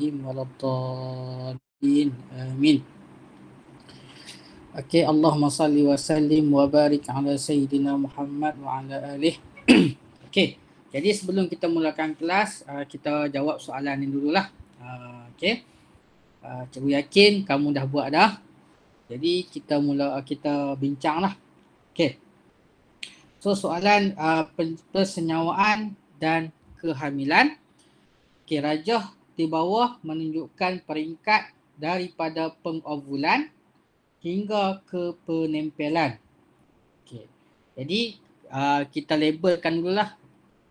alaihim waladdallin. Amin. Okey, Allahumma salli wa sallim wa barik ala sayyidina Muhammad wa ala alih. Okey, jadi sebelum kita mulakan kelas, kita jawab soalan ni dululah. Okey. Cikgu yakin kamu dah buat dah. Jadi kita bincanglah. Okey. So soalan persenyawaan dan kehamilan. Okey, rajah di bawah menunjukkan peringkat daripada pengovulan hingga ke penempelan. Okey. Jadi kita labelkan dululah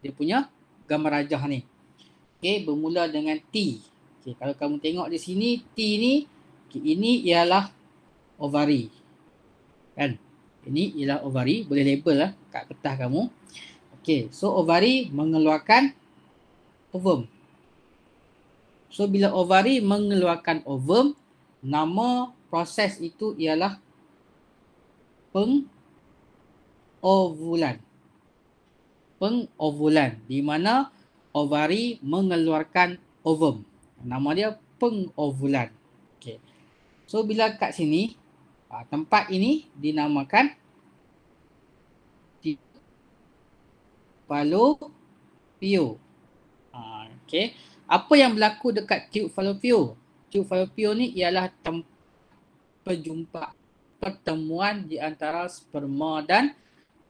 dia punya gambar rajah ni. Okey, bermula dengan T. Okey, kalau kamu tengok di sini T ni, okay, ini ialah ovari. Kan? Ini ialah ovari, boleh label lah kat kertas kamu. Okey, so ovari mengeluarkan ovum. So bila ovari mengeluarkan ovum, nama proses itu ialah pengovulan. Pengovulan, di mana ovari mengeluarkan ovum. Nama dia pengovulan. Okey. So bila kat sini, tempat ini dinamakan falopio. Okey. Apa yang berlaku dekat tube falopio? Tube falopio ni ialah tempat pertemuan di antara sperma dan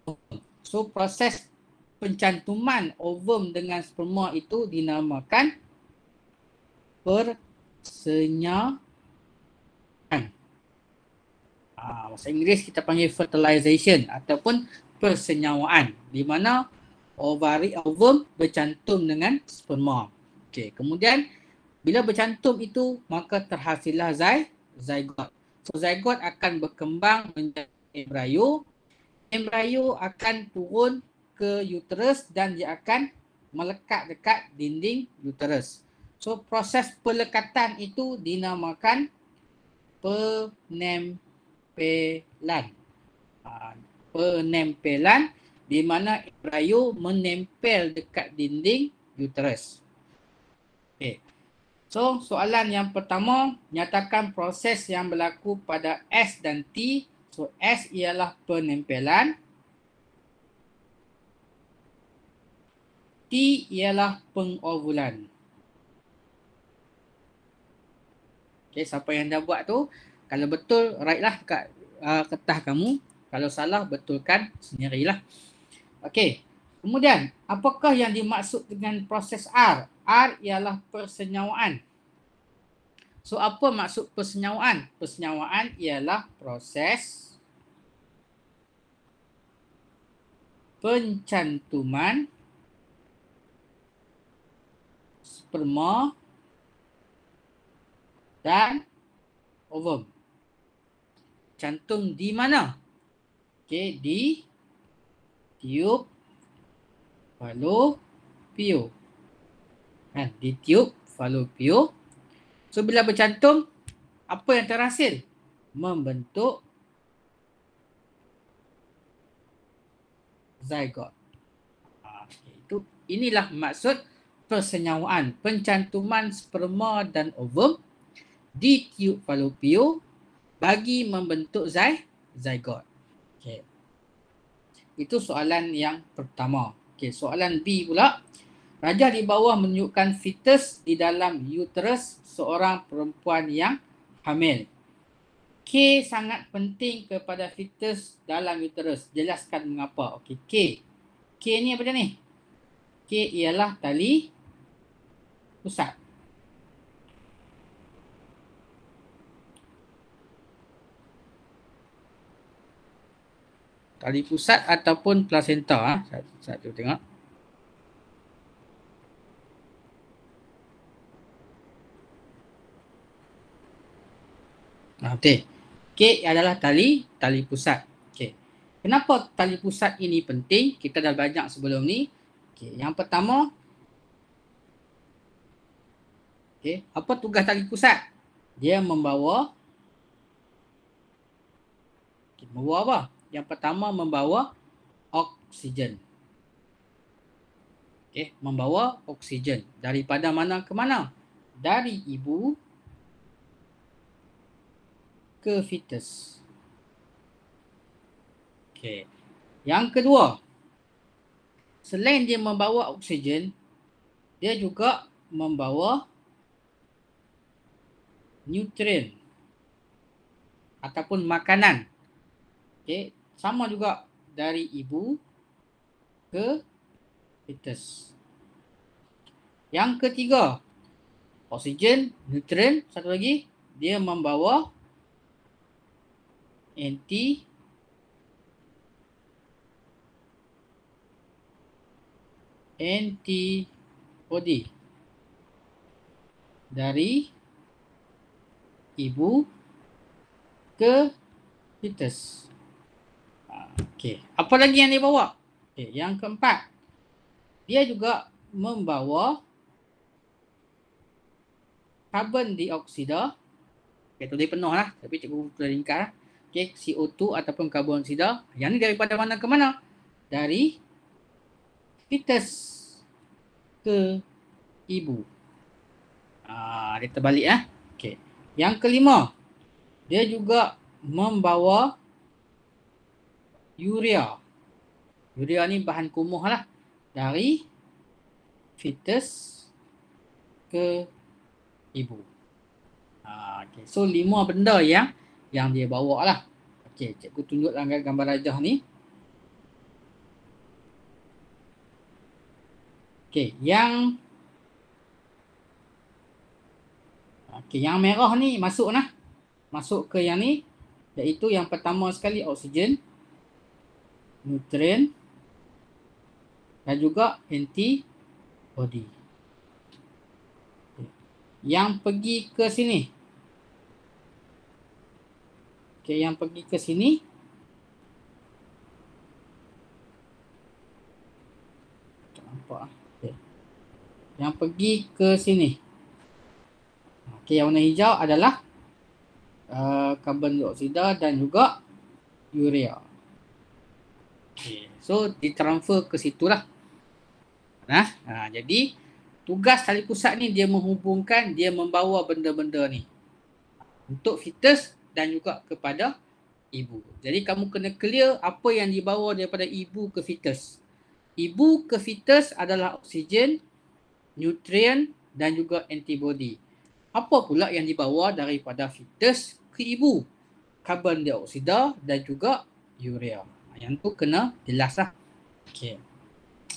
ovum. So proses pencantuman ovum dengan sperma itu dinamakan persenyawaan. Bahasa Inggeris kita panggil fertilization ataupun persenyawaan, di mana ovum bercantum dengan sperma. Okey, kemudian bila bercantum itu maka terhasillah zygote. So zygote akan berkembang menjadi embrio. Embrio akan turun ke uterus dan dia akan melekat dekat dinding uterus. So proses pelekatan itu dinamakan penempelan. Penempelan, di mana embrio menempel dekat dinding uterus. Okay. So soalan yang pertama, nyatakan proses yang berlaku pada S dan T. So S ialah penempelan, T ialah pengovulan. Okay, siapa yang dah buat tu, kalau betul write lah kat kertas kamu. Kalau salah betulkan sendirilah. Okey. Kemudian, apakah yang dimaksud dengan proses R? R ialah persenyawaan. So apa maksud persenyawaan? Persenyawaan ialah proses pencantuman sperma dan ovum. Cantum di mana? Okey, di tube falopio. Di tube falopio. So bila bercantum, apa yang terhasil? Membentuk zygote. Inilah maksud persenyawaan, pencantuman sperma dan ovum di tube falopio bagi membentuk zygote. Okay. Itu soalan yang pertama. Okay, soalan B pula. Rajah di bawah menunjukkan fetus di dalam uterus seorang perempuan yang hamil. K sangat penting kepada fetus dalam uterus. Jelaskan mengapa. Okey, K. K ni apa dia ni? K ialah tali pusat. Tali pusat ataupun plasenta. Satu tengok. Okey. K adalah tali pusat. Okey. Kenapa tali pusat ini penting? Kita dah banyak sebelum ni. Okey, yang pertama, okey, apa tugas tali pusat? Dia membawa apa? Yang pertama membawa oksigen. Okey, membawa oksigen daripada mana ke mana? dari ibu ke fetus. Okey. Yang kedua, selain dia membawa oksigen, dia juga membawa nutrien ataupun makanan. Okey, sama juga dari ibu ke fetus. Yang ketiga, oksigen, nutrien, satu lagi dia membawa antibody dari ibu ke fetus. Okey, apa lagi yang dia bawa? Okey, yang keempat, dia juga membawa karbon dioksida. Okey, tulis penuh lah, tapi cikgu tulis ringkas. Okey, CO2 ataupun karbon dioksida. Yang ni daripada mana ke mana? Dari fetus ke ibu. Dia terbalik . Okey. Yang kelima, dia juga membawa urea. Urea ni bahan kumuh lah. Dari fetus ke ibu. Okay. So 5 benda yang dia bawa lah. Okey, cikgu tunjuk gambar rajah ni. Okey, yang merah ni masuk lah. Masuk ke yang ni, iaitu yang pertama sekali oksigen, nutrien dan juga antibody. Yang pergi ke sini. Okey, yang pergi ke sini tak nampak. Okay. Yang pergi ke sini. Okey, yang warna hijau adalah karbon dioksida dan juga urea. Okay. So ditransfer ke situlah. Jadi tugas tali pusat ni dia menghubungkan, dia membawa benda-benda ni untuk fetus dan juga kepada ibu. Jadi kamu kena clear apa yang dibawa daripada ibu ke fetus. Ibu ke fetus adalah oksigen, nutrien dan juga antibody. Apa pula yang dibawa daripada fetus ke ibu? Karbon dioksida dan juga urea. Yang tu kena jelas lah. Okay.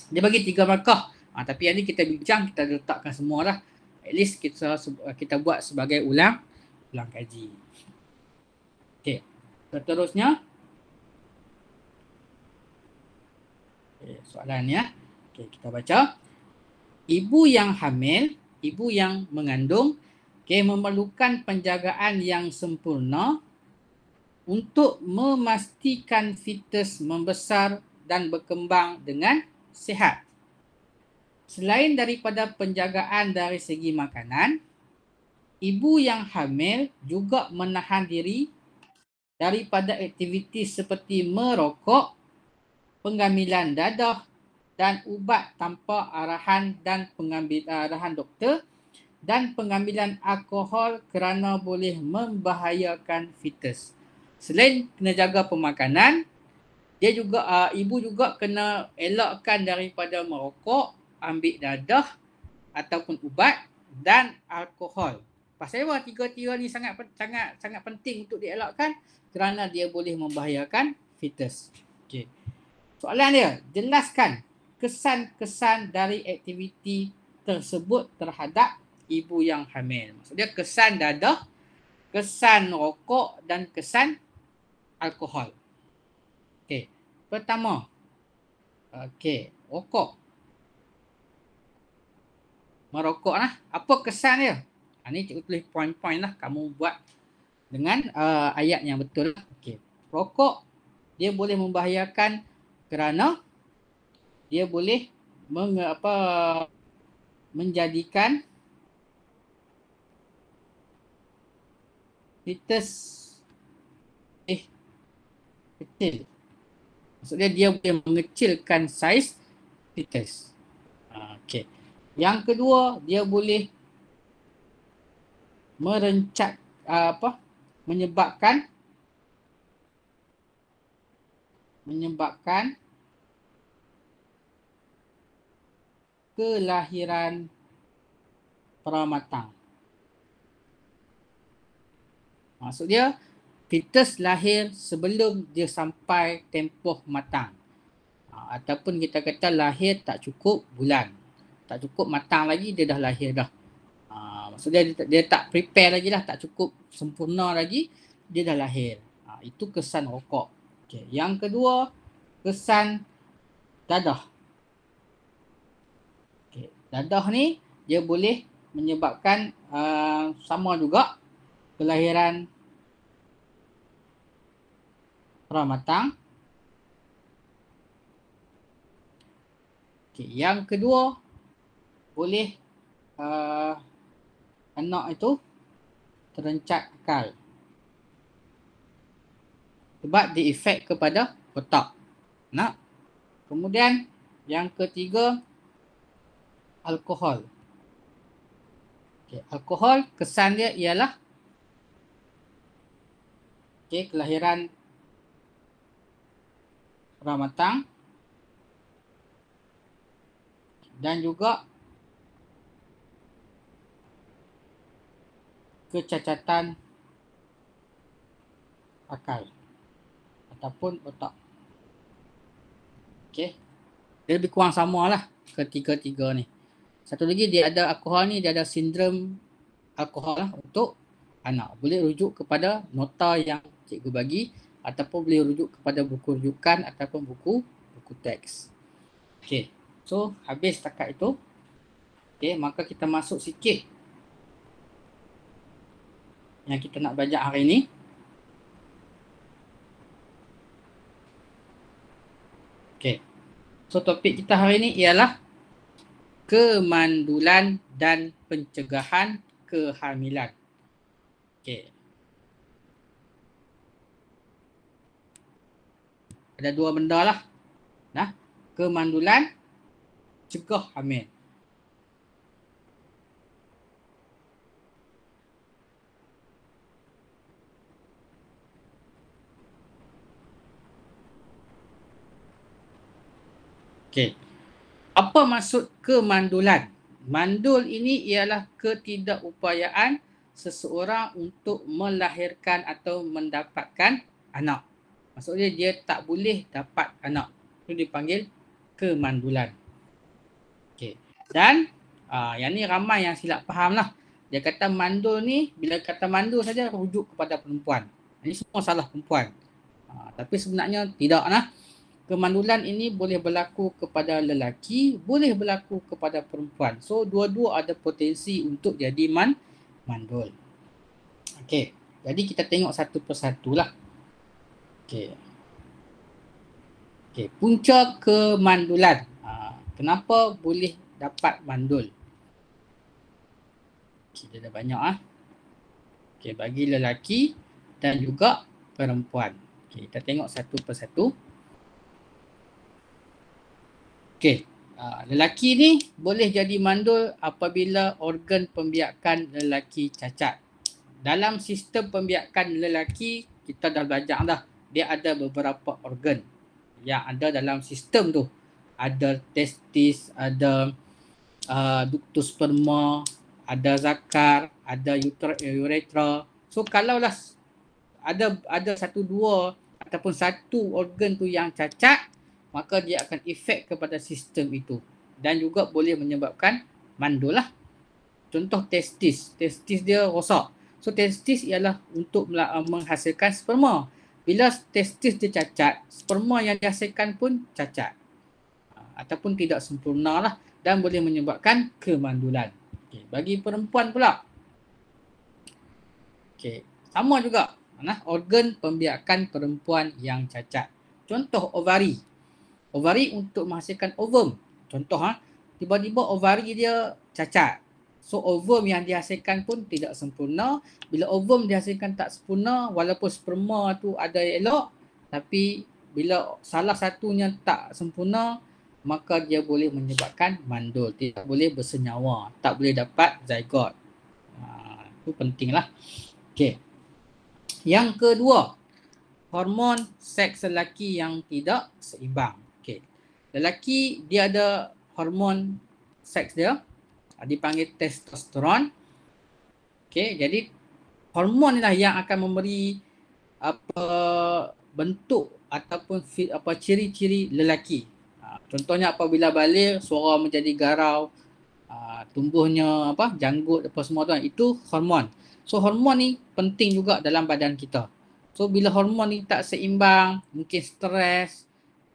Dia bagi 3 markah. Tapi yang ni kita bincang, kita letakkan semua lah. At least kita buat sebagai ulang kaji. Okay. Seterusnya. Okay, soalan ya. Okay, kita baca. Ibu yang hamil, ibu yang mengandung, memerlukan penjagaan yang sempurna untuk memastikan fetus membesar dan berkembang dengan sihat. Selain daripada penjagaan dari segi makanan, ibu yang hamil juga menahan diri daripada aktiviti seperti merokok, penggamilan dadah dan ubat tanpa arahan dan arahan doktor dan pengambilan alkohol kerana boleh membahayakan fetus. Selain kena jaga pemakanan, dia juga ibu juga kena elakkan daripada merokok, ambil dadah ataupun ubat dan alkohol. Pasal apa? Tiga-tiga ni sangat penting untuk dielakkan kerana dia boleh membahayakan fetus. Okey. Soalan dia, jelaskan kesan-kesan dari aktiviti tersebut terhadap ibu yang hamil. Maksudnya kesan dadah, kesan rokok dan kesan alkohol. Okey. Pertama. Okey, rokok. Merokok lah. Apa kesan dia? Ni cikgu tulis poin-poin lah. Kamu buat dengan ayat yang betul. Okey. Rokok dia boleh membahayakan kerana dia boleh menjadikan fetus kecil. Maksudnya dia boleh mengecilkan saiz fetus. Okey. Yang kedua, dia boleh merencat menyebabkan kelahiran pramatang. Maksud dia, fetus lahir sebelum dia sampai tempoh matang. Ataupun kita kata lahir tak cukup bulan. Tak cukup matang lagi, dia dah lahir dah. Maksudnya dia tak prepare lagi lah, tak cukup sempurna lagi, dia dah lahir. Itu kesan rokok. Okay. Yang kedua, kesan dadah. Okay. Dadah ni dia boleh menyebabkan sama juga kelahiran pramatang. Okay. Yang kedua, boleh anak itu terencat akal. Sebab dia efek kepada otak. Nah, kemudian yang ketiga, alkohol. Okay, alkohol kesan dia ialah kelahiran pramatang dan juga kecacatan akal ataupun otak. Okey. Dia lebih kurang samalah ketiga-tiga ni. Satu lagi dia ada alkohol ni, dia ada sindrom alkohol lah untuk anak. Boleh rujuk kepada nota yang cikgu bagi ataupun boleh rujuk kepada buku rujukan ataupun buku teks. Okey. So habis setakat itu. Okey, maka kita masuk sikit yang kita nak belajar hari ini. Okey. So topik kita hari ini ialah kemandulan dan pencegahan kehamilan. Okey. Ada dua benda lah. Nah, kemandulan, cegah hamil. Okey. Apa maksud kemandulan? Mandul ini ialah ketidakupayaan seseorang untuk melahirkan atau mendapatkan anak. Maksudnya dia tak boleh dapat anak. Itu dipanggil kemandulan. Okey. Dan yang ni ramai yang silap faham lah. Dia kata mandul ni, bila kata mandul saja rujuk kepada perempuan. Ini semua salah perempuan. Tapi sebenarnya tidak lah. Kemandulan ini boleh berlaku kepada lelaki, boleh berlaku kepada perempuan. So, dua-dua ada potensi untuk jadi mandul. Okey, jadi kita tengok satu persatu lah. Okey. Okey, punca kemandulan. Kenapa boleh dapat mandul? Okay, dia dah banyak ah. Okey, bagi lelaki dan juga perempuan. Okey, kita tengok satu persatu. Okey, lelaki ni boleh jadi mandul apabila organ pembiakan lelaki cacat. Dalam sistem pembiakan lelaki, kita dah belajar dah. Dia ada beberapa organ yang ada dalam sistem tu. Ada testis, ada ductus sperma, ada zakar, ada uretra. So kalaulah ada satu dua ataupun satu organ tu yang cacat, maka dia akan efek kepada sistem itu dan juga boleh menyebabkan mandul lah. Contoh testis dia rosak. So testis ialah untuk menghasilkan sperma. Bila testis dia cacat, sperma yang dihasilkan pun cacat ataupun tidak sempurna lah dan boleh menyebabkan kemandulan. Okay. Bagi perempuan pula, okay, sama juga. Organ pembiakan perempuan yang cacat. Contoh ovari. Ovari untuk menghasilkan ovum. Contoh tiba-tiba ovari dia cacat. So ovum yang dihasilkan pun tidak sempurna. Bila ovum dihasilkan tak sempurna, walaupun sperma tu ada elok, tapi bila salah satunya tak sempurna, maka dia boleh menyebabkan mandul. Tidak boleh bersenyawa. Tak boleh dapat zygote. Itu Itu penting lah. Okey. Yang kedua, hormon seks lelaki yang tidak seimbang. Okey. Lelaki dia ada hormon seks dia dipanggil testosteron. Okey, jadi hormon inilah yang akan memberi apa bentuk ataupun apa ciri-ciri lelaki. Contohnya apabila balik suara menjadi garau, tumbuhnya apa janggut apa semua tu, itu hormon. So hormon ni penting juga dalam badan kita. So bila hormon ni tak seimbang, mungkin stres,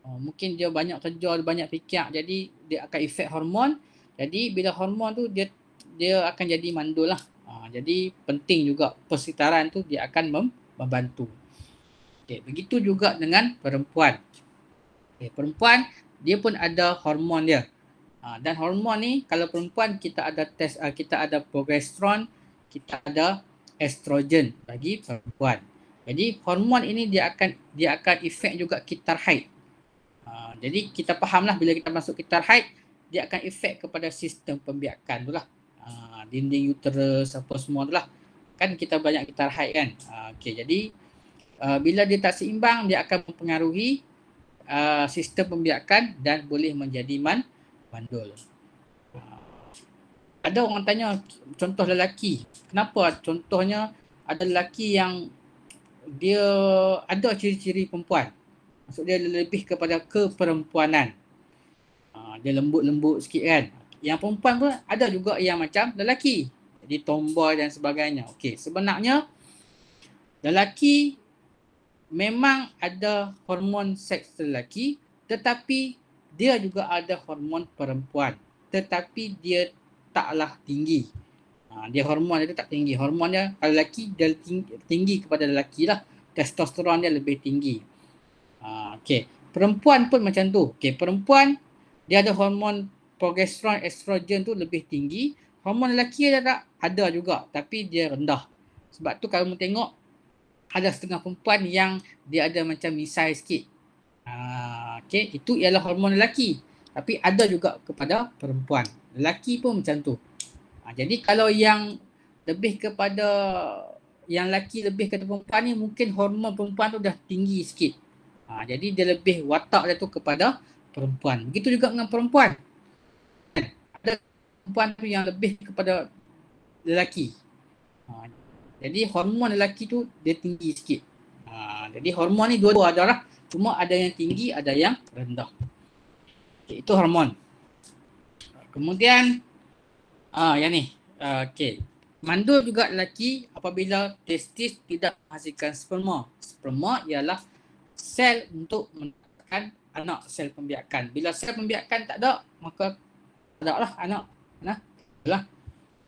mungkin dia banyak kerja, banyak fikir, jadi dia akan efek hormon. Jadi bila hormon tu dia akan jadi mandul lah. Jadi penting juga persitaran tu dia akan membantu. Okay, begitu juga dengan perempuan. Okay, perempuan dia pun ada hormon dia. Dan hormon ni kalau perempuan kita ada progesteron, kita ada estrogen bagi perempuan. Jadi hormon ini dia akan efek juga kitar haid. Jadi kita fahamlah bila kita masuk kitar haid, dia akan efek kepada sistem pembiakan tu lah. Dinding uterus apa semua tu lah. Kan kita banyak kitar haid kan. Okay, jadi bila dia tak seimbang, dia akan mempengaruhi sistem pembiakan dan boleh menjadi mandul. Ada orang tanya contoh lelaki. Kenapa contohnya ada lelaki yang dia ada ciri-ciri perempuan. Maksud dia lebih kepada keperempuanan. Dia lembut-lembut sikit kan. Yang perempuan pun ada juga yang macam lelaki. Jadi tomboy dan sebagainya. Okey, sebenarnya lelaki memang ada hormon seks lelaki, tetapi dia juga ada hormon perempuan, tetapi dia taklah tinggi. Dia hormon dia tak tinggi. Hormonnya kalau lelaki dia tinggi kepada lelaki lah. Testosteron dia lebih tinggi. Okey, perempuan pun macam tu. Okey, perempuan dia ada hormon progesteron, estrogen tu lebih tinggi. Hormon lelaki dia tak ada juga, tapi dia rendah. Sebab tu kalau mu tengok ada setengah perempuan yang dia ada macam misai sikit. Okay, itu ialah hormon lelaki. Tapi ada juga kepada perempuan. Lelaki pun macam tu. Jadi kalau yang lebih kepada yang lelaki lebih kepada perempuan ni, mungkin hormon perempuan tu dah tinggi sikit. Jadi dia lebih watak dia tu kepada perempuan. Begitu juga dengan perempuan. Ada perempuan tu yang lebih kepada lelaki. Jadi hormon lelaki tu dia tinggi sikit. Jadi hormon ni dua-dua ada lah. Cuma ada yang tinggi, ada yang rendah. Okay, itu hormon. Kemudian yang ni. Okay. Mandul juga lelaki apabila testis tidak menghasilkan sperma. Sperma ialah sel untuk mendapatkan anak, sel pembiakan. Bila sel pembiakan tak ada, maka tak ada lah anak.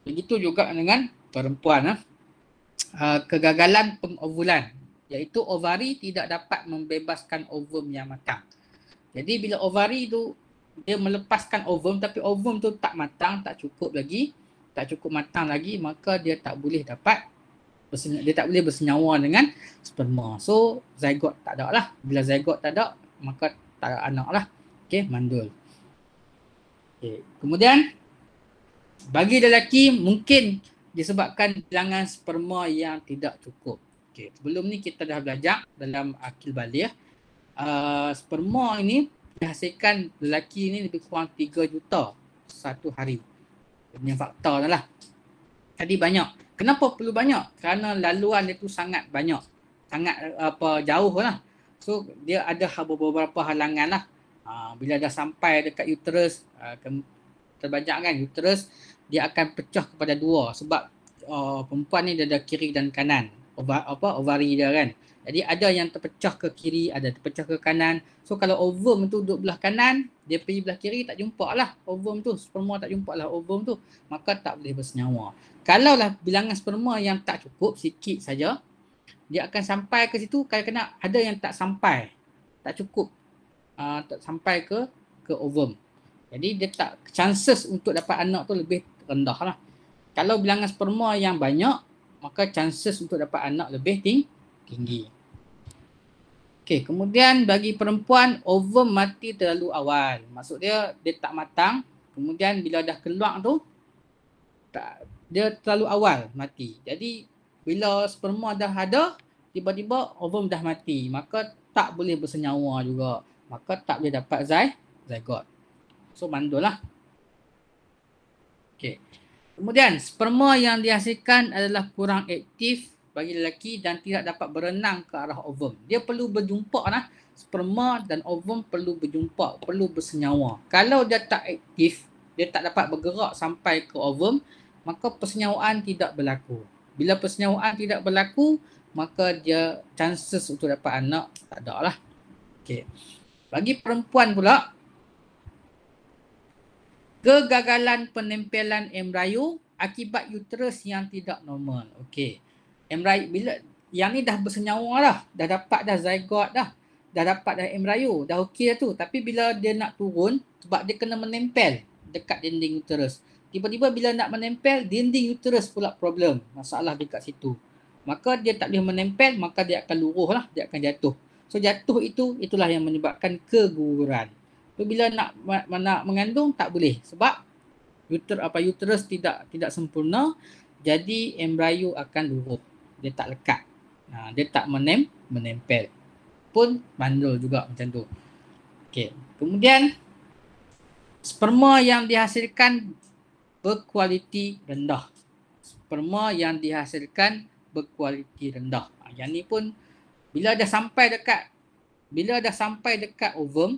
Begitu juga dengan perempuan. Kegagalan pengovulan, iaitu ovari tidak dapat membebaskan ovum yang matang. Jadi bila ovari tu dia melepaskan ovum, tapi ovum tu tak matang, tak cukup matang lagi, maka dia tak boleh bersenyawa dengan sperma. So zygote tak ada lah. Bila zygote tak ada, maka tak ada anak lah. Okay, mandul. Okay. Kemudian bagi lelaki mungkin disebabkan bilangan sperma yang tidak cukup. Okay. Sebelum ni kita dah belajar dalam akil baligh. Sperma ini dihasilkan lelaki ni lebih kurang 3 juta satu hari. Ini fakta lah. Jadi banyak. Kenapa perlu banyak? Kerana laluan dia tu sangat banyak. Sangat jauh lah. So dia ada beberapa halangan lah. Bila dah sampai dekat uterus, terbajak kan uterus, dia akan pecah kepada dua sebab perempuan ni dia ada kiri dan kanan ovari dia kan. Jadi ada yang terpecah ke kiri, ada terpecah ke kanan. So kalau ovum tu duduk belah kanan, dia pergi belah kiri, tak jumpa lah ovum tu, sperma tak jumpa lah ovum tu, maka tak boleh bersenyawa. Kalau lah bilangan sperma yang tak cukup, sikit saja, dia akan sampai ke situ, kadang-kadang ada yang tak sampai, tak cukup, tak sampai ke ovum. Jadi dia tak, chances untuk dapat anak tu lebih rendah lah. Kalau bilangan sperma yang banyak, maka chances untuk dapat anak lebih tinggi. Okey, kemudian bagi perempuan, ovum mati terlalu awal. Maksud dia tak matang. Kemudian bila dah keluar tu, dia terlalu awal mati. Jadi bila sperma dah ada, tiba-tiba ovum dah mati, maka tak boleh bersenyawa juga. Maka tak boleh dapat zygote. So mandul lah. Okay. Kemudian sperma yang dihasilkan adalah kurang aktif bagi lelaki dan tidak dapat berenang ke arah ovum. Dia perlu berjumpa lah. Sperma dan ovum perlu berjumpa, perlu bersenyawa. Kalau dia tak aktif, dia tak dapat bergerak sampai ke ovum, maka persenyawaan tidak berlaku. Bila persenyawaan tidak berlaku, maka dia chances untuk dapat anak tak ada lah. Okay. Bagi perempuan pula, kegagalan penempelan embryo akibat uterus yang tidak normal. Okey. Embryo bila yang ni dah bersenyawa dah, dah dapat dah zygote dah. Dah dapat dah embryo, dah okey dah tu. Tapi bila dia nak turun sebab dia kena menempel dekat dinding uterus. Tiba-tiba bila nak menempel, dinding uterus pula problem. Masalah dekat situ. Maka dia tak boleh menempel, maka dia akan luruh lah, dia akan jatuh. So jatuh itulah yang menyebabkan keguguran. So, bila nak mengandung tak boleh sebab uterus tidak sempurna, jadi embryo akan luruh. Dia tak lekat. Dia tak menempel. Pun mandul juga macam tu. Okey. Kemudian sperma yang dihasilkan berkualiti rendah. Sperma yang dihasilkan berkualiti rendah. Yang ni pun bila dah sampai dekat ovum,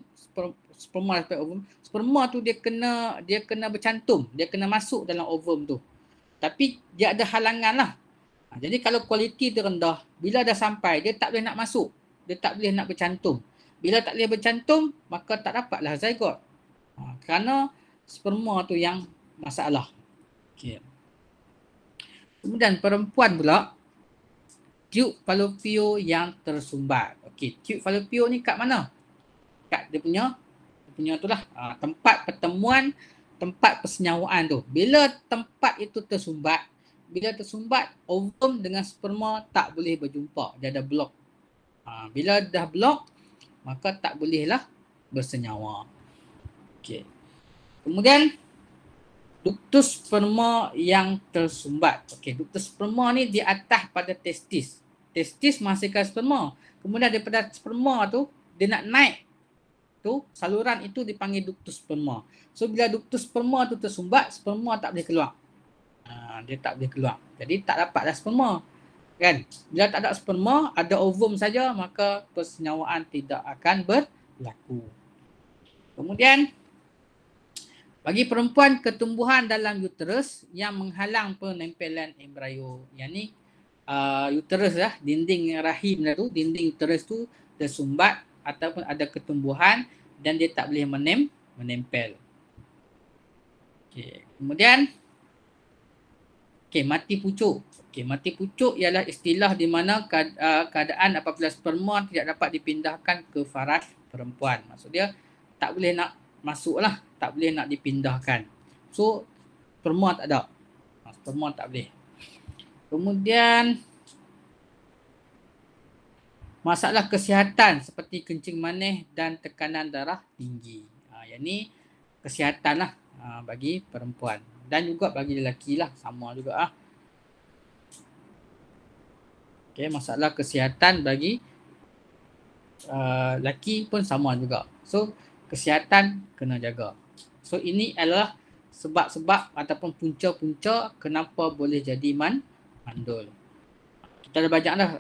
sperma sampai ovum, sperma tu dia kena bercantum, dia kena masuk dalam ovum tu. Tapi dia ada halangan lah. Jadi kalau kualiti dia rendah, bila dah sampai dia tak boleh nak masuk, dia tak boleh nak bercantum. Bila tak boleh bercantum, maka tak dapatlah zygote. Kerana sperma tu yang masalah. Okay. Kemudian perempuan pula, tube falopio yang tersumbat. Okey, tube falopio ni kat mana? Kat dia punya tu lah, tempat pertemuan, tempat persenyawaan tu. Bila tempat itu tersumbat, ovum dengan sperma tak boleh berjumpa, dia ada blok. Bila dah blok, maka tak bolehlah bersenyawa. Okey. Kemudian duktus sperma yang tersumbat. Okey, duktus sperma ni di atas pada testis. Testis menghasilkan sperma. Kemudian daripada sperma tu dia nak naik tu, saluran itu dipanggil duktus sperma. So bila duktus sperma tu tersumbat, sperma tak boleh keluar. Dia tak boleh keluar. Jadi tak dapatlah sperma. Kan? Bila tak ada sperma, ada ovum saja, maka persenyawaan tidak akan berlaku. Kemudian bagi perempuan, ketumbuhan dalam uterus yang menghalang penempelan embryo. Yang ni uterus lah, dinding rahim lah tu, dinding uterus tu tersumbat ataupun ada ketumbuhan dan dia tak boleh menempel. Okay. Kemudian mati pucuk. Mati pucuk ialah istilah di mana keadaan apabila sperma tidak dapat dipindahkan ke faraj perempuan. Maksud dia tak boleh nak masuk lah, tak boleh nak dipindahkan. So sperma tak ada. Sperma tak boleh. Kemudian masalah kesihatan seperti kencing manis dan tekanan darah tinggi. Yang ni kesihatan lah bagi perempuan. Dan juga bagi lelaki lah, sama juga lah. Okay, masalah kesihatan bagi lelaki pun sama juga. So kesihatan kena jaga. So ini adalah sebab-sebab ataupun punca-punca kenapa boleh jadi mandul. Kita dah banyak dah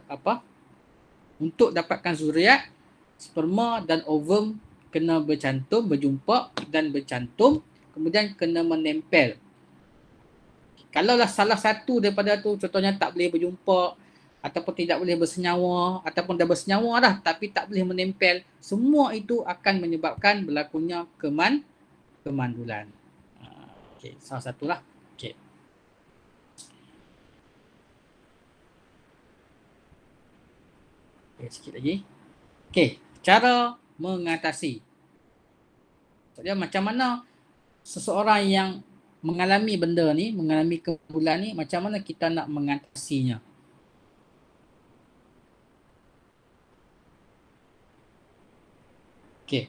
untuk dapatkan zuriat, sperma dan ovum kena berjumpa dan bercantum, kemudian kena menempel. Kalaulah salah satu daripada tu, contohnya tak boleh berjumpa ataupun tidak boleh bersenyawa ataupun dah bersenyawa dah tapi tak boleh menempel, semua itu akan menyebabkan berlakunya kemandulan. Okey, salah satulah. Okey. Okay, sikit lagi. Okey, cara mengatasi. Jadi macam mana seseorang yang mengalami benda ni, mengalami kemandulan ni, macam mana kita nak mengatasinya? Okey.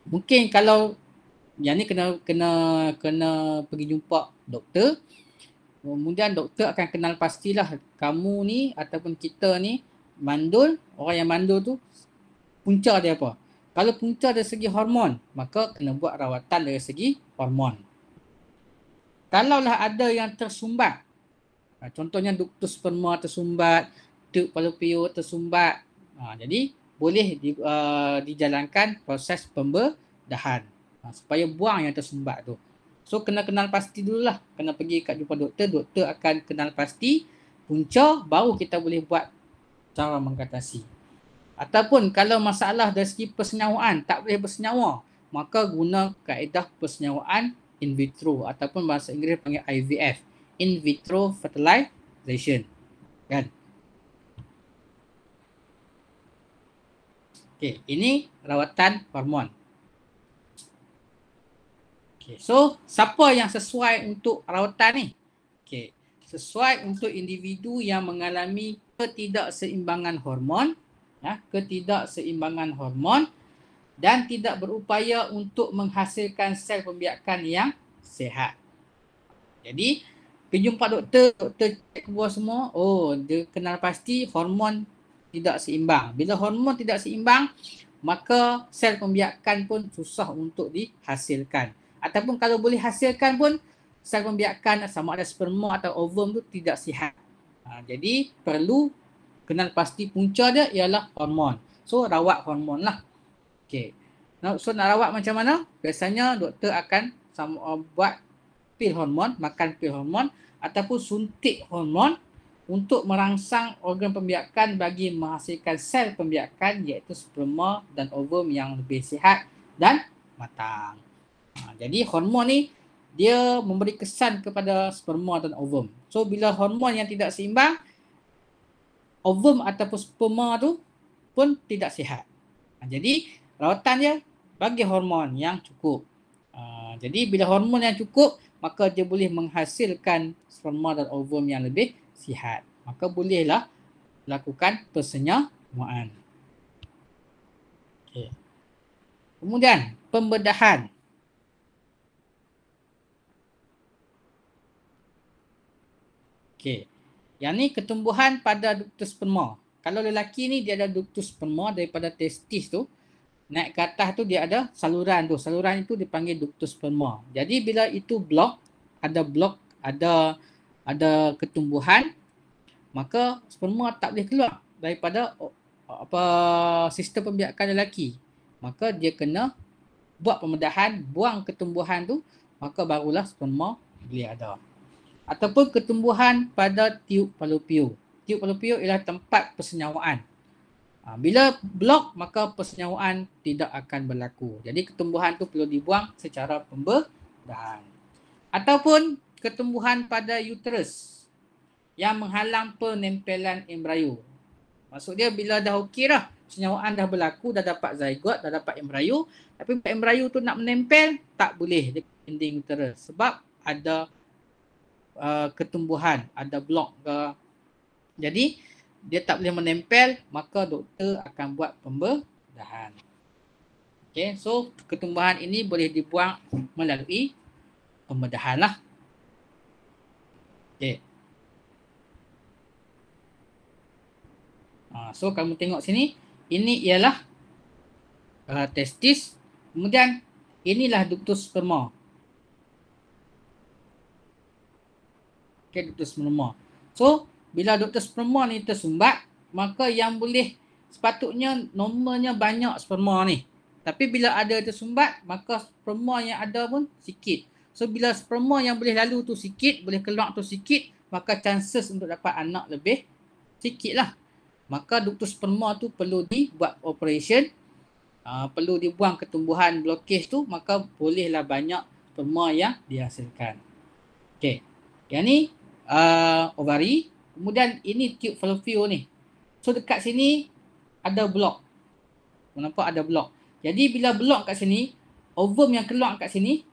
Mungkin kalau yang ni kena pergi jumpa doktor. Kemudian doktor akan kenal pastilah kamu ni ataupun kita ni mandul, orang yang mandul tu punca dia apa. Kalau punca dari segi hormon, maka kena buat rawatan dari segi hormon. Kalaulah ada yang tersumbat, contohnya ductus sperma tersumbat, tube fallopian tersumbat, jadi boleh dijalankan proses pembedahan supaya buang yang tersumbat tu. So kena kenal pasti dululah, kena pergi kat jumpa doktor, doktor akan kenal pasti punca, baru kita boleh buat cara mengatasi. Ataupun kalau masalah dari segi persenyawaan, tak boleh bersenyawa, maka guna kaedah persenyawaan in vitro ataupun bahasa Inggeris panggil IVF, in vitro fertilization, kan? Okey, ini rawatan hormon. Okey, so siapa yang sesuai untuk rawatan ni? Okey, sesuai untuk individu yang mengalami ketidakseimbangan hormon, ketidakseimbangan hormon dan tidak berupaya untuk menghasilkan sel pembiakan yang sihat. Jadi, pergi jumpa doktor, doktor cek keluar semua, dia kenal pasti hormon tidak seimbang. Bila hormon tidak seimbang, maka sel pembiakan pun susah untuk dihasilkan. Ataupun kalau boleh hasilkan pun, sel pembiakan sama ada sperma atau ovum tu tidak sihat. Jadi, perlu kenal pasti punca dia ialah hormon. So, rawat hormon lah. Okay. So nak rawat macam mana? Biasanya doktor akan buat pil hormon, makan pil hormon ataupun suntik hormon untuk merangsang organ pembiakan bagi menghasilkan sel pembiakan iaitu sperma dan ovum yang lebih sihat dan matang. Jadi hormon ni dia memberi kesan kepada sperma dan ovum. So bila hormon yang tidak seimbang, ovum ataupun sperma tu pun tidak sihat. Jadi rawatan dia bagi hormon yang cukup. Jadi bila hormon yang cukup, maka dia boleh menghasilkan sperma dan ovum yang lebih sihat. Maka bolehlah lakukan persenyawaan. Okay. Kemudian pembedahan. Okay. Yang ni ketumbuhan pada ductus sperma. Kalau lelaki ni dia ada ductus sperma daripada testis tu, naik ke atas tu dia ada saluran tu. Saluran itu dipanggil ductus sperma. Jadi bila itu blok, ada ketumbuhan, maka sperma tak boleh keluar daripada sistem pembiakan lelaki. Maka dia kena buat pembedahan, buang ketumbuhan tu, maka barulah sperma boleh ada. Ataupun ketumbuhan pada tiub fallopian. Tiub fallopian ialah tempat persenyawaan. Bila blok, maka persenyawaan tidak akan berlaku. Jadi ketumbuhan tu perlu dibuang secara pembedahan. Ataupun ketumbuhan pada uterus yang menghalang penempelan embrio. Maksud dia bila dah okey dah, persenyawaan dah berlaku, dah dapat zygote, dah dapat embrio, tapi embrio tu nak menempel, tak boleh di dinding uterus sebab ada ketumbuhan, ada blok ke. Jadi dia tak boleh menempel, maka doktor akan buat pembedahan. Okay, so ketumbuhan ini boleh dibuang melalui pembedahan lah. Okay. So kamu tengok sini, ini ialah testis, kemudian inilah ductus sperma. Okay, ductus sperma. So bila ductus sperma ni tersumbat, maka yang boleh sepatutnya normalnya banyak sperma ni. Tapi bila ada tersumbat, maka sperma yang ada pun sikit. So bila sperma yang boleh lalu tu sikit, boleh keluar tu sikit, maka chances untuk dapat anak lebih sikit lah. Maka ductus sperma tu perlu dibuat operation, perlu dibuang ketumbuhan blokage tu, maka bolehlah banyak sperma yang dihasilkan. Okay, yang ni ovari. Kemudian ini tube fallopian ni. So dekat sini ada blok. Nampak ada blok. Jadi bila blok kat sini, ovum yang keluar kat sini,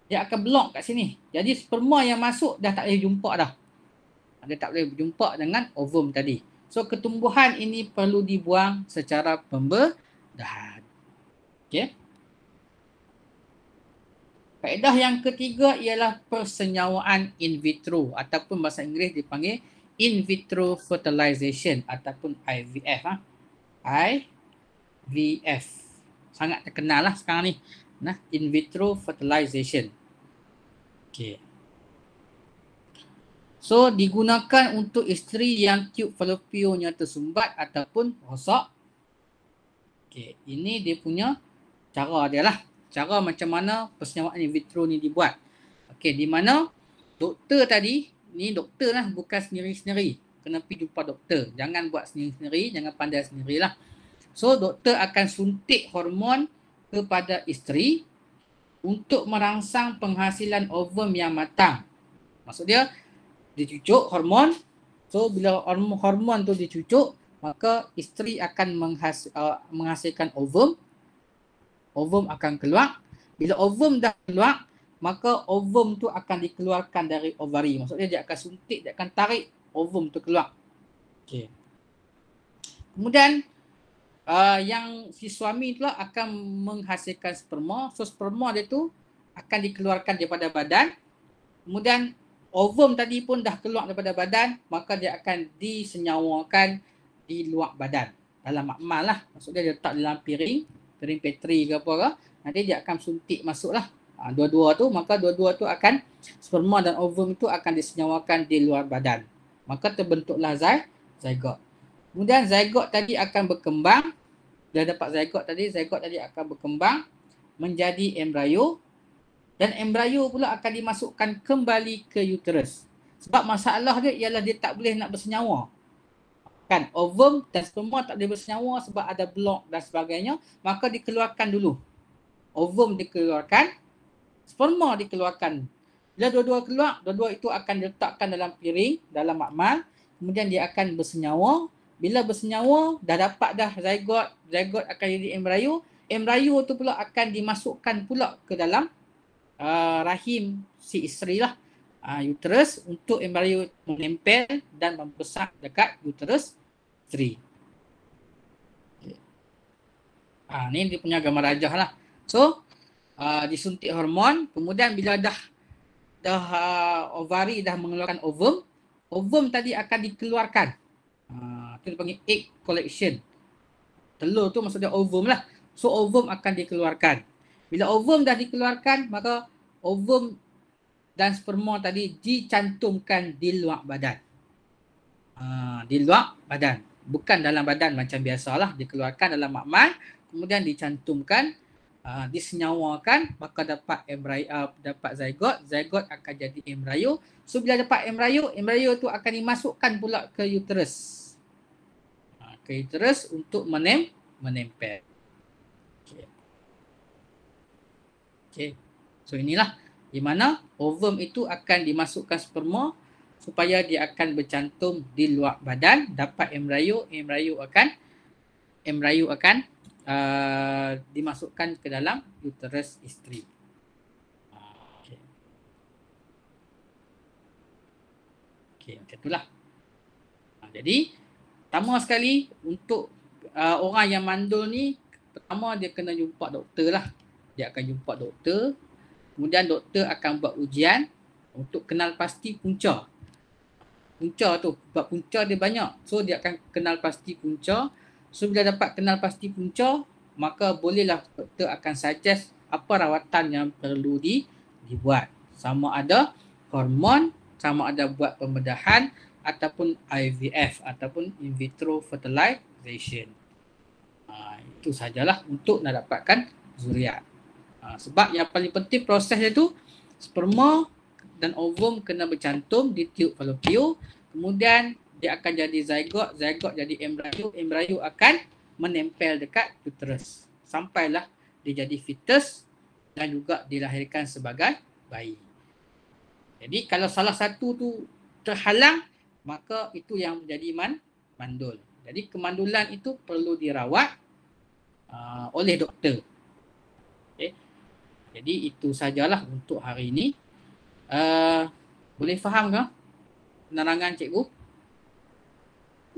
dia akan blok kat sini. Jadi sperma yang masuk dah tak boleh jumpa dah. Dia tak boleh berjumpa dengan ovum tadi. So ketumbuhan ini perlu dibuang secara pembedahan. Okay. Kaedah yang ketiga ialah persenyawaan in vitro ataupun bahasa Inggeris dipanggil in vitro fertilization ataupun IVF. IVF. Sangat terkenal lah sekarang ni. Nah, in vitro fertilization. Okay. So, digunakan untuk isteri yang tube falopionya tersumbat ataupun rosak. Okay. Ini dia punya cara dia lah. Cara macam mana persenyawaan in vitro ni dibuat. Okay, di mana doktor tadi, ni doktor lah, bukan sendiri-sendiri. Kena pergi jumpa doktor. Jangan buat sendiri-sendiri, jangan pandai sendirilah. So, doktor akan suntik hormon kepada isteri untuk merangsang penghasilan ovum yang matang. Maksud dia, dicucuk hormon. So, bila hormon tu dicucuk, maka isteri akan menghasilkan ovum. Ovum akan keluar. Bila ovum dah keluar, maka ovum tu akan dikeluarkan dari ovari. Maksudnya dia akan suntik, dia akan tarik ovum tu keluar. Okay. Kemudian, yang si suami tu akan menghasilkan sperma. So, sperma dia tu akan dikeluarkan daripada badan. Kemudian, ovum tadi pun dah keluar daripada badan, maka dia akan disenyawakan di luar badan. Dalam makmal lah. Maksudnya dia letak dalam piring petri ke apa ke. Nanti dia akan suntik masuk lah. Dua-dua tu, maka dua-dua tu akan, sperma dan ovum itu akan disenyawakan di luar badan. Maka terbentuklah zygote. Kemudian zygote tadi akan berkembang. Dah dapat zygote tadi akan berkembang menjadi embrio. Dan embrio pula akan dimasukkan kembali ke uterus. Sebab masalah dia ialah dia tak boleh nak bersenyawa. Kan, ovum dan sperma tak boleh bersenyawa sebab ada blok dan sebagainya. Maka dikeluarkan dulu. Ovum dikeluarkan, sperma dikeluarkan. Bila dua-dua keluar, dua-dua itu akan diletakkan dalam piring, dalam makmal. Kemudian dia akan bersenyawa. Bila bersenyawa, dah dapat dah zygote. Zygote akan jadi embrio. Embrio tu pula akan dimasukkan pula ke dalam rahim si isteri lah. Uterus untuk embrio menempel dan membesar dekat uterus isteri. Okay. Ni dia punya gambar rajah lah. So, disuntik hormon. Kemudian bila dah ovari dah mengeluarkan ovum, ovum tadi akan dikeluarkan. Itu dipanggil egg collection. Telur tu maksudnya ovum lah. So, ovum akan dikeluarkan. Bila ovum dah dikeluarkan, maka ovum dan sperma tadi dicantumkan di luar badan. Di luar badan. Bukan dalam badan macam biasalah. Dikeluarkan dalam makmal. Kemudian dicantumkan. Disenyawakan. Maka dapat dapat zygote. Zygote akan jadi embrio. So bila dapat embrio, embrio tu akan dimasukkan pula ke uterus. Ke uterus untuk menempel. Okay. So inilah di mana ovum itu akan dimasukkan sperma supaya dia akan bercantum di luar badan, dapat embrio. Embrio akan dimasukkan ke dalam uterus isteri. Okey, macam itulah. Jadi pertama sekali untuk orang yang mandul ni, pertama dia kena jumpa doktor lah. Dia akan jumpa doktor. Kemudian doktor akan buat ujian untuk kenal pasti punca. Punca tu, sebab punca dia banyak. So dia akan kenal pasti punca. So bila dapat kenal pasti punca, maka bolehlah doktor akan suggest apa rawatan yang perlu dibuat. Sama ada hormon, sama ada buat pembedahan ataupun IVF ataupun in vitro fertilization. Itu sajalah untuk nak dapatkan zuriat. Sebab yang paling penting prosesnya tu sperma dan ovum kena bercantum di tube falopio. Kemudian dia akan jadi zygote, zygote jadi embrio, embrio akan menempel dekat uterus. Sampailah dia jadi fetus dan juga dilahirkan sebagai bayi. Jadi kalau salah satu tu terhalang, maka itu yang menjadi mandul. Jadi kemandulan itu perlu dirawat oleh doktor. Okay. Jadi itu sajalah untuk hari ini. Boleh faham ke penerangan cikgu?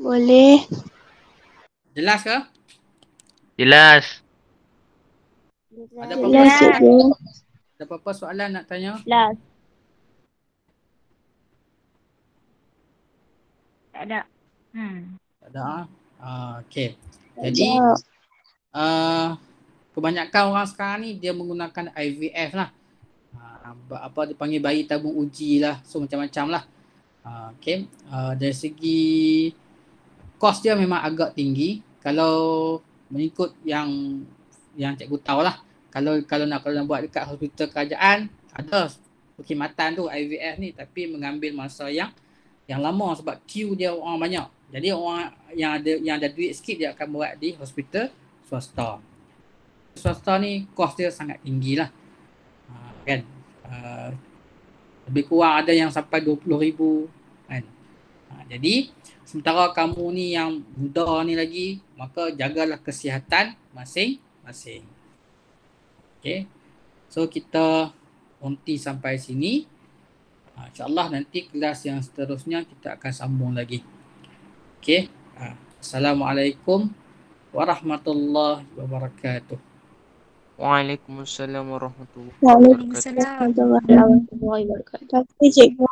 Boleh. Jelas ke? Jelas. Ada Jelas, cikgu. Ada apa-apa soalan nak tanya? Last. Tak ada. Tak ada. Okey. Jadi kebanyakan orang sekarang ni dia menggunakan IVF lah. Apa dipanggil bayi tabung uji lah. So macam-macam lah. Okey. Dari segi kos dia memang agak tinggi. Kalau mengikut yang cikgu tahu lah. Kalau nak buat dekat hospital kerajaan, ada perkhidmatan tu IVF ni, tapi mengambil masa yang lama sebab queue dia orang banyak. Jadi orang yang ada duit sikit dia akan buat di hospital swasta. Swasta ni kos dia sangat tinggi lah. Kan? Lebih kurang ada yang sampai 20,000 kan. Jadi sementara kamu ni yang muda ni lagi, maka jagalah kesihatan masing-masing. Okay. So kita berhenti sampai sini. InsyaAllah nanti kelas yang seterusnya kita akan sambung lagi. Okay. Assalamualaikum warahmatullahi wabarakatuh. Waalaikumsalam warahmatullahi Waalaikumsalam warahmatullahi wabarakatuh. Terima kasih cikgu.